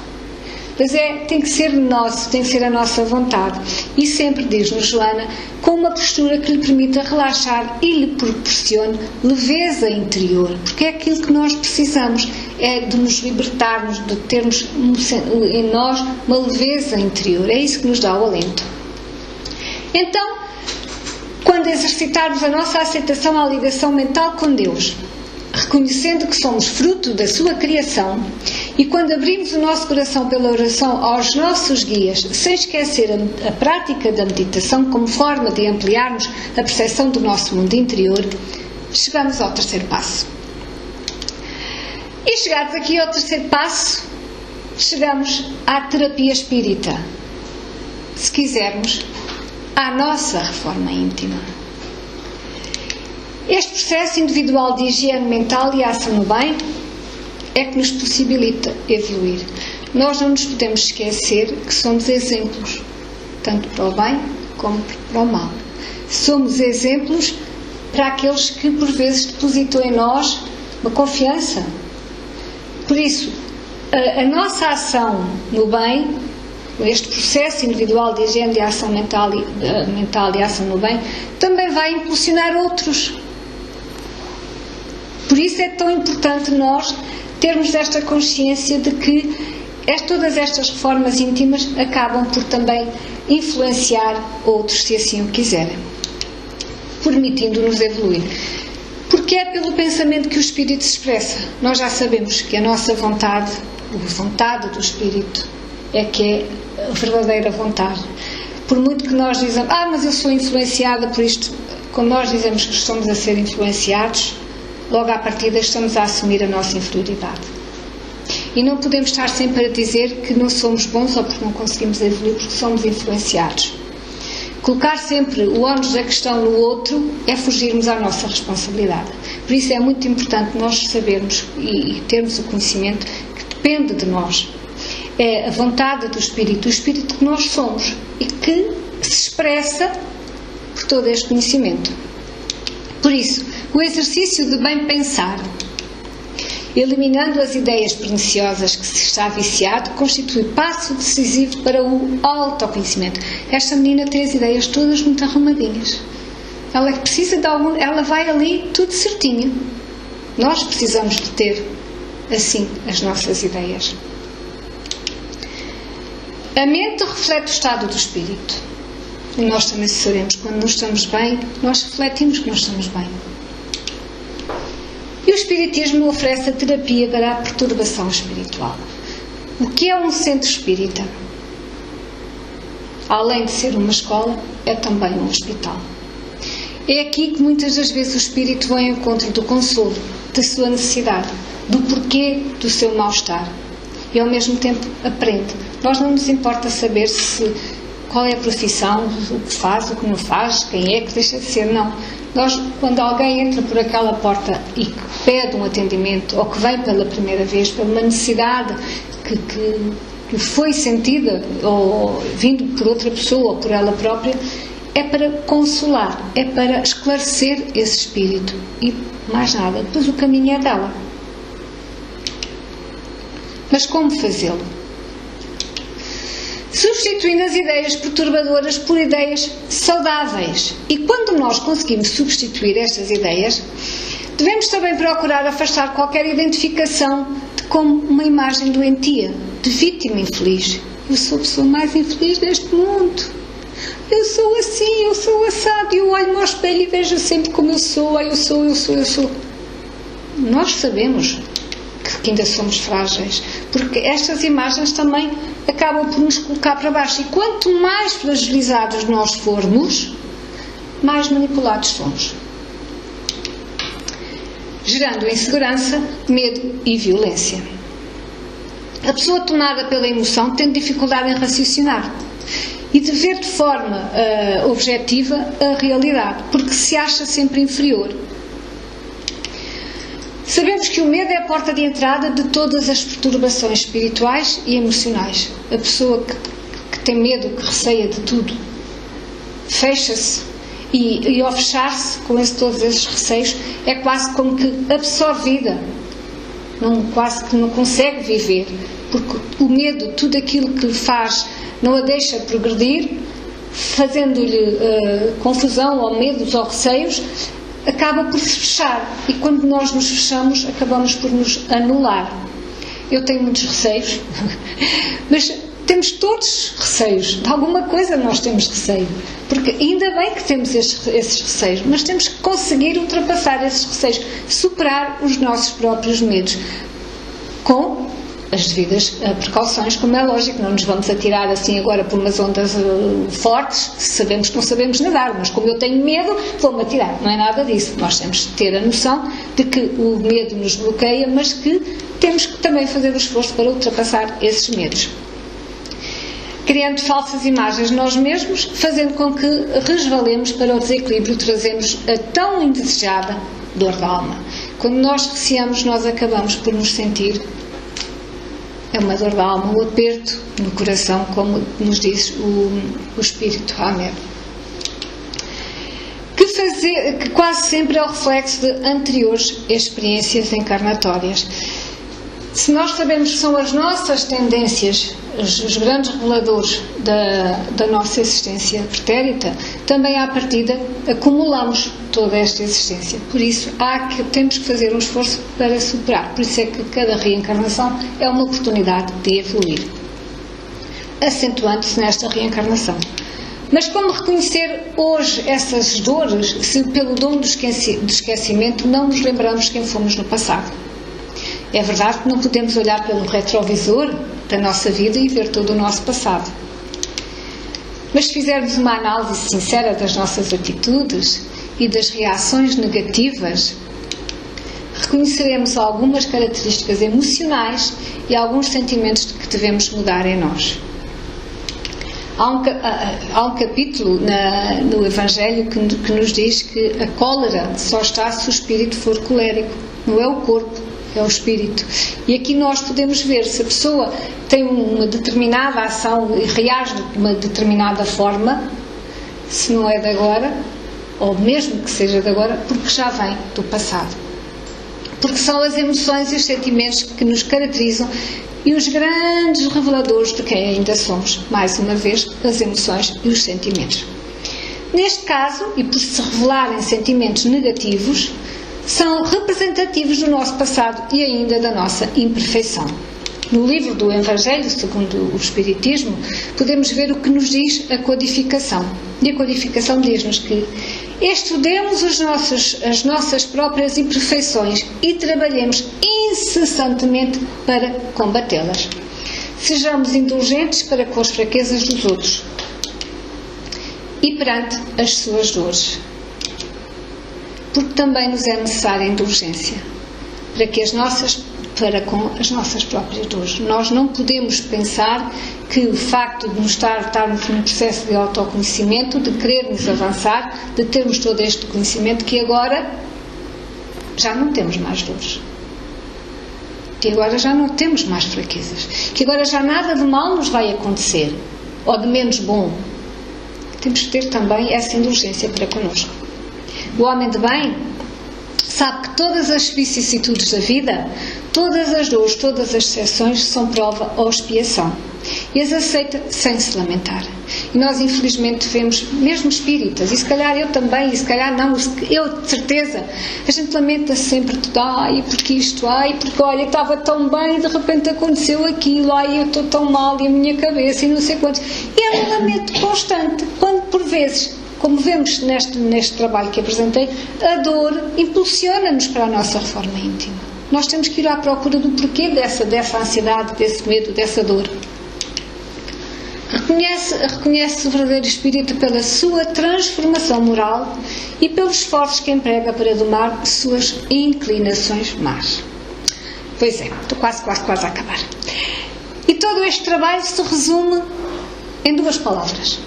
Mas tem que ser nosso, tem que ser a nossa vontade. E sempre, diz-nos Joana, com uma postura que lhe permita relaxar e lhe proporcione leveza interior. Porque é aquilo que nós precisamos, é de nos libertarmos, de termos em nós uma leveza interior. É isso que nos dá o alento. Então, quando exercitarmos a nossa aceitação à ligação mental com Deus, reconhecendo que somos fruto da sua criação, e quando abrimos o nosso coração pela oração aos nossos guias, sem esquecer a prática da meditação como forma de ampliarmos a percepção do nosso mundo interior, chegamos ao terceiro passo. E chegados aqui ao terceiro passo, chegamos à terapia espírita. Se quisermos, à nossa reforma íntima. Este processo individual de higiene mental e ação no bem é que nos possibilita evoluir. Nós não nos podemos esquecer que somos exemplos, tanto para o bem como para o mal. Somos exemplos para aqueles que por vezes depositam em nós uma confiança. Por isso, a nossa ação no bem, este processo individual de higiene de ação mental e ação no bem, também vai impulsionar outros. Por isso é tão importante nós termos esta consciência de que todas estas reformas íntimas acabam por também influenciar outros, se assim o quiserem, permitindo-nos evoluir. Porque é pelo pensamento que o Espírito se expressa. Nós já sabemos que a nossa vontade, a vontade do Espírito, é que é a verdadeira vontade. Por muito que nós dizemos, mas eu sou influenciada por isto, quando nós dizemos que estamos a ser influenciados, logo à partida estamos a assumir a nossa inferioridade. E não podemos estar sempre a dizer que não somos bons ou porque não conseguimos evoluir porque somos influenciados. Colocar sempre o ónus da questão no outro é fugirmos à nossa responsabilidade. Por isso é muito importante nós sabermos e termos o conhecimento que depende de nós. É a vontade do Espírito, o Espírito que nós somos e que se expressa por todo este conhecimento. Por isso, o exercício de bem pensar, eliminando as ideias perniciosas que se está viciado, constitui passo decisivo para o autoconhecimento. Esta menina tem as ideias todas muito arrumadinhas. Ela precisa de algum, ela vai ali tudo certinho. Nós precisamos de ter assim as nossas ideias. A mente reflete o estado do espírito. E nós também sabemos, quando não estamos bem, nós refletimos que não estamos bem. E o Espiritismo oferece a terapia para a perturbação espiritual. O que é um centro espírita? Além de ser uma escola, é também um hospital. É aqui que muitas das vezes o espírito vem ao encontro do consolo, da sua necessidade, do porquê do seu mal-estar. E ao mesmo tempo aprende. Nós não nos importa saber qual é a profissão, o que faz, o que não faz, quem é que deixa de ser, não. Nós, quando alguém entra por aquela porta e que pede um atendimento, ou que vem pela primeira vez, por uma necessidade que foi sentida, ou vindo por outra pessoa, ou por ela própria, é para consolar, é para esclarecer esse espírito. E mais nada, depois o caminho é dela. Mas como fazê-lo? Substituindo as ideias perturbadoras por ideias saudáveis. E quando nós conseguimos substituir estas ideias, devemos também procurar afastar qualquer identificação como uma imagem doentia, de vítima infeliz. Eu sou a pessoa mais infeliz deste mundo. Eu sou assim, eu sou assado. Eu olho-me ao espelho e vejo sempre como eu sou. Eu sou. Nós sabemos que ainda somos frágeis, porque estas imagens também acabam por nos colocar para baixo. E quanto mais fragilizados nós formos, mais manipulados somos, gerando insegurança, medo e violência. A pessoa tomada pela emoção tem dificuldade em raciocinar e de ver de forma objetiva a realidade, porque se acha sempre inferior. Sabemos que o medo é a porta de entrada de todas as perturbações espirituais e emocionais. A pessoa que tem medo, que receia de tudo, fecha-se e ao fechar-se com todos esses receios, é quase como que absorvida, quase que não consegue viver, porque o medo, tudo aquilo que faz, não a deixa progredir, fazendo-lhe confusão ou medos ou receios, acaba por se fechar, e quando nós nos fechamos acabamos por nos anular. Eu tenho muitos receios, mas temos todos receios, de alguma coisa nós temos receio, porque ainda bem que temos esses receios, mas temos que conseguir ultrapassar esses receios, superar os nossos próprios medos, com as devidas precauções, como é lógico. Não nos vamos atirar assim agora por umas ondas fortes, se sabemos que não sabemos nadar, mas como eu tenho medo, vou-me atirar. Não é nada disso. Nós temos de ter a noção de que o medo nos bloqueia, mas que temos que também fazer o esforço para ultrapassar esses medos. Criando falsas imagens de nós mesmos, fazendo com que resvalemos para o desequilíbrio, trazemos a tão indesejada dor da alma. Quando nós receamos, nós acabamos por nos sentir é uma dor da alma, um aperto no coração, como nos diz o Espírito Amém. Que quase sempre é o reflexo de anteriores experiências encarnatórias. Se nós sabemos que são as nossas tendências, os grandes reveladores da nossa existência pretérita, também à partida acumulamos toda esta existência. Por isso temos que fazer um esforço para superar. Por isso é que cada reencarnação é uma oportunidade de evoluir, acentuando-se nesta reencarnação. Mas como reconhecer hoje essas dores, se pelo dom do esquecimento não nos lembramos quem fomos no passado? É verdade que não podemos olhar pelo retrovisor da nossa vida e ver todo o nosso passado. Mas se fizermos uma análise sincera das nossas atitudes e das reações negativas, reconheceremos algumas características emocionais e alguns sentimentos que devemos mudar em nós. Há um capítulo no Evangelho que nos diz que a cólera só está se o espírito for colérico, não é o corpo, é o espírito. E aqui nós podemos ver se a pessoa tem uma determinada ação e reage de uma determinada forma, se não é de agora, ou mesmo que seja de agora, porque já vem do passado. Porque são as emoções e os sentimentos que nos caracterizam e os grandes reveladores de quem ainda somos. Mais uma vez, as emoções e os sentimentos. Neste caso, e por se revelarem sentimentos negativos, são representativos do nosso passado e ainda da nossa imperfeição. No livro do Evangelho, segundo o Espiritismo, podemos ver o que nos diz a codificação. E a codificação diz-nos que estudemos as nossas próprias imperfeições e trabalhemos incessantemente para combatê-las. Sejamos indulgentes para com as fraquezas dos outros e perante as suas dores. Porque também nos é necessária a indulgência para com as nossas próprias dores. Nós não podemos pensar que o facto de estarmos num processo de autoconhecimento, de querermos avançar, de termos todo este conhecimento, que agora já não temos mais dores, que agora já não temos mais fraquezas, que agora já nada de mal nos vai acontecer, ou de menos bom. Temos que ter também essa indulgência para connosco. O homem de bem sabe que todas as vicissitudes da vida, todas as dores, todas as decepções são prova ou expiação, e as aceita sem se lamentar. E nós infelizmente vemos, mesmo espíritas, e se calhar eu também, e se calhar não, eu de certeza, a gente lamenta sempre tudo, porque isto, porque olha, estava tão bem e de repente aconteceu aquilo, eu estou tão mal e a minha cabeça e não sei quantos. E é um lamento constante, quando por vezes, como vemos neste trabalho que apresentei, a dor impulsiona-nos para a nossa reforma íntima. Nós temos que ir à procura do porquê dessa ansiedade, desse medo, dessa dor. Reconhece o verdadeiro espírito pela sua transformação moral e pelos esforços que emprega para domar suas inclinações más. Pois é, estou quase a acabar. E todo este trabalho se resume em 2 palavras.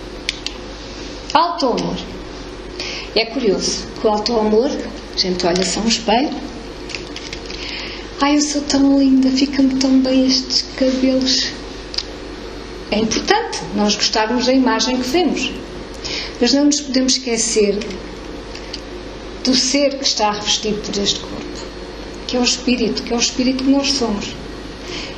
Auto-amor. É curioso que o auto-amor, a gente olha-se a um espelho, eu sou tão linda, fica-me tão bem estes cabelos. É importante nós gostarmos da imagem que vemos, mas não nos podemos esquecer do ser que está revestido por este corpo, que é o espírito que nós somos.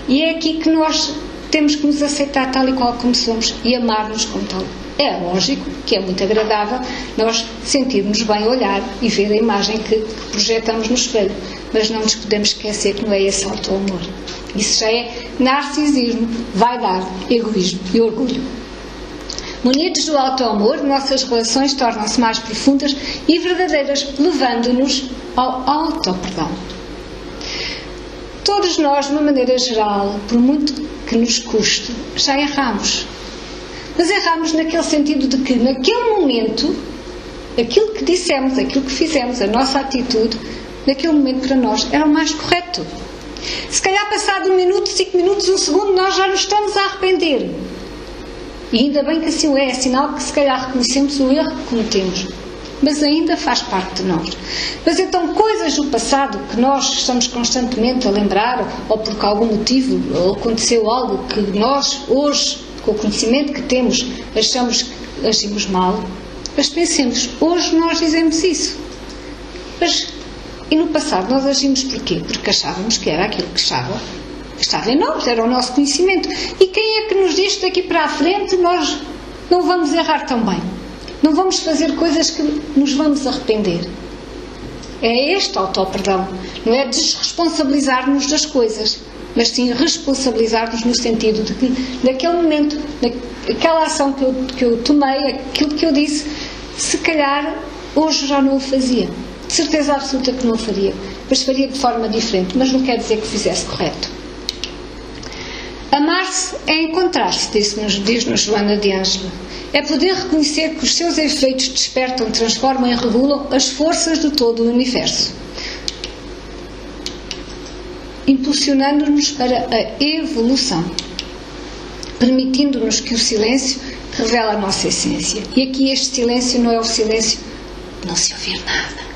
E é aqui que nós temos que nos aceitar tal e qual como somos e amar-nos como tal. É lógico que é muito agradável nós sentirmos bem olhar e ver a imagem que projetamos no espelho, mas não nos podemos esquecer que não é esse auto-amor. Isso já é narcisismo, vaidade, egoísmo e orgulho. Munidos do auto-amor, nossas relações tornam-se mais profundas e verdadeiras, levando-nos ao auto-perdão. Todos nós, de uma maneira geral, por muito que nos custe, já erramos. Mas erramos naquele sentido de que, naquele momento, aquilo que dissemos, aquilo que fizemos, a nossa atitude, naquele momento para nós era o mais correto. Se calhar passado 1 minuto, 5 minutos, 1 segundo, nós já nos estamos a arrepender. E ainda bem que assim é sinal que se calhar reconhecemos o erro que cometemos. Mas ainda faz parte de nós. Mas então coisas do passado que nós estamos constantemente a lembrar, ou porque algum motivo, ou aconteceu algo que nós hoje, com o conhecimento que temos, achamos que agimos mal, mas pensemos, hoje nós dizemos isso. E no passado nós agimos porquê? Porque achávamos que era aquilo que estava em nós, era o nosso conhecimento. E quem é que nos diz que daqui para a frente nós não vamos errar tão bem? Não vamos fazer coisas que nos vamos arrepender? É este auto-perdão. Não é desresponsabilizar-nos das coisas, mas sim responsabilizar-nos no sentido de que, naquele momento, naquela ação que eu tomei, aquilo que eu disse, se calhar hoje já não o fazia. De certeza absoluta que não o faria, mas faria de forma diferente, mas não quer dizer que fizesse correto. Amar-se é encontrar-se, diz-nos Joana de Ângelo. É poder reconhecer que os seus efeitos despertam, transformam e regulam as forças de todo o universo, impulsionando-nos para a evolução, permitindo-nos que o silêncio revele a nossa essência. E aqui este silêncio não é o silêncio de não se ouvir nada.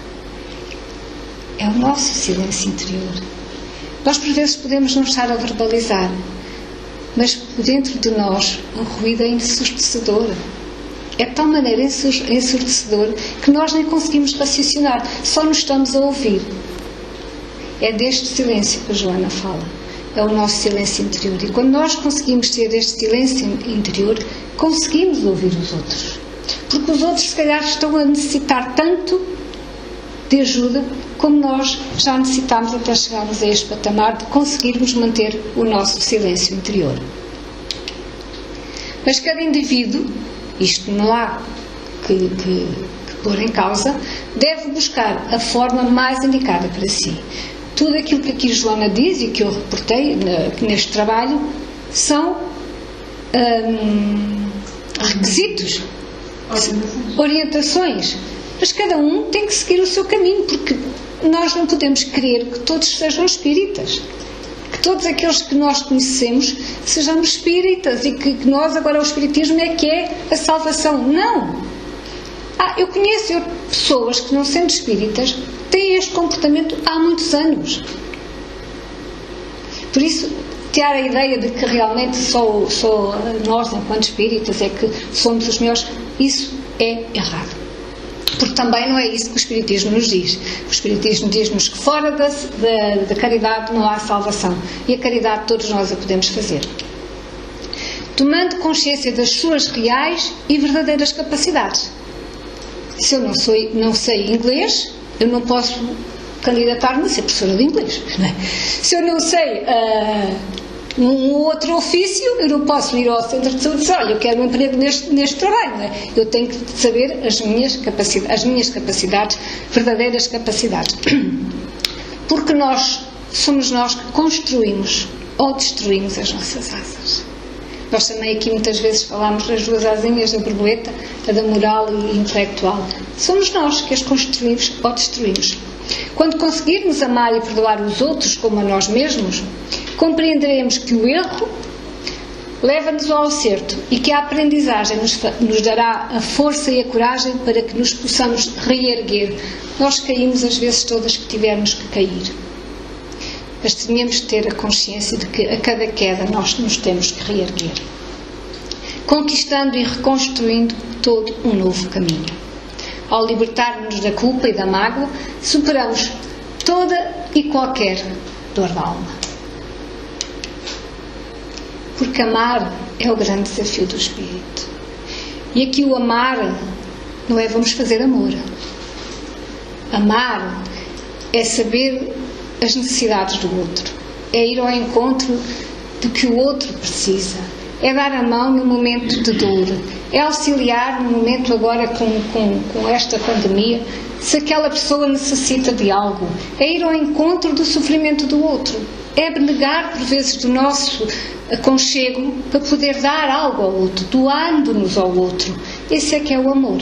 É o nosso silêncio interior. Nós por vezes podemos não estar a verbalizar, mas dentro de nós o ruído é ensurdecedor. É de tal maneira ensurdecedor que nós nem conseguimos raciocinar, só nos estamos a ouvir. É deste silêncio que a Joana fala. É o nosso silêncio interior. E quando nós conseguimos ter este silêncio interior, conseguimos ouvir os outros. Porque os outros, se calhar, estão a necessitar tanto de ajuda como nós já necessitamos até chegarmos a este patamar de conseguirmos manter o nosso silêncio interior. Mas cada indivíduo, isto não há que pôr em causa, deve buscar a forma mais indicada para si. Tudo aquilo que aqui Joana diz e que eu reportei neste trabalho são requisitos, orientações, mas cada um tem que seguir o seu caminho, porque nós não podemos querer que todos sejam espíritas, que todos aqueles que nós conhecemos sejamos espíritas e que nós agora o espiritismo é que é a salvação. Não! Eu conheço pessoas que, não sendo espíritas, têm este comportamento há muitos anos. Por isso, ter a ideia de que realmente só nós, enquanto espíritas, é que somos os melhores, isso é errado. Porque também não é isso que o Espiritismo nos diz. O Espiritismo diz-nos que fora da caridade não há salvação. E a caridade todos nós a podemos fazer. Tomando consciência das suas reais e verdadeiras capacidades. Se eu não sei inglês, eu não posso candidatar-me a ser professora de inglês. Não é? Se eu não sei um outro ofício, eu não posso ir ao centro de saúde e dizer, olha, eu quero um emprego neste trabalho. Não é? Eu tenho que saber as minhas capacidades, verdadeiras capacidades. Porque somos nós que construímos ou destruímos as nossas asas. Nós também aqui muitas vezes falamos das duas asinhas da borboleta, a da moral e intelectual. Somos nós que as construímos ou destruímos. Quando conseguirmos amar e perdoar os outros como a nós mesmos, compreenderemos que o erro leva-nos ao acerto e que a aprendizagem nos dará a força e a coragem para que nos possamos reerguer. Nós caímos as vezes todas que tivermos que cair. Mas tínhamos de ter a consciência de que a cada queda nós nos temos que reerguer, conquistando e reconstruindo todo um novo caminho. Ao libertar-nos da culpa e da mágoa, superamos toda e qualquer dor da alma. Porque amar é o grande desafio do espírito. E aqui o amar não é vamos fazer amor. Amar é saber as necessidades do outro, é ir ao encontro do que o outro precisa, é dar a mão no momento de dor, é auxiliar no momento agora com esta pandemia, se aquela pessoa necessita de algo, é ir ao encontro do sofrimento do outro, é abnegar por vezes do nosso aconchego para poder dar algo ao outro, doando-nos ao outro. Esse é que é o amor.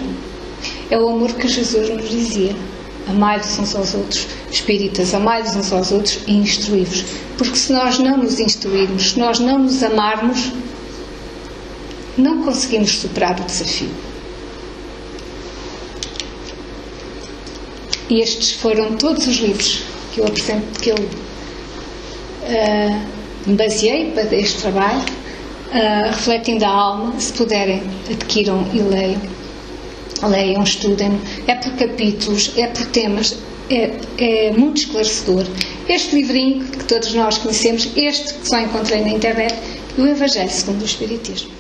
É o amor que Jesus nos dizia. Amai-vos uns aos outros, espíritas, amai-vos uns aos outros e instruí-vos. Porque se nós não nos instruirmos, se nós não nos amarmos, não conseguimos superar o desafio. E estes foram todos os livros que eu apresento, que eu me baseei para este trabalho, refletindo a alma. Se puderem, adquiram e leiam, estudem. É por capítulos, é por temas, é muito esclarecedor. Este livrinho que todos nós conhecemos, este que só encontrei na internet, o Evangelho segundo o Espiritismo.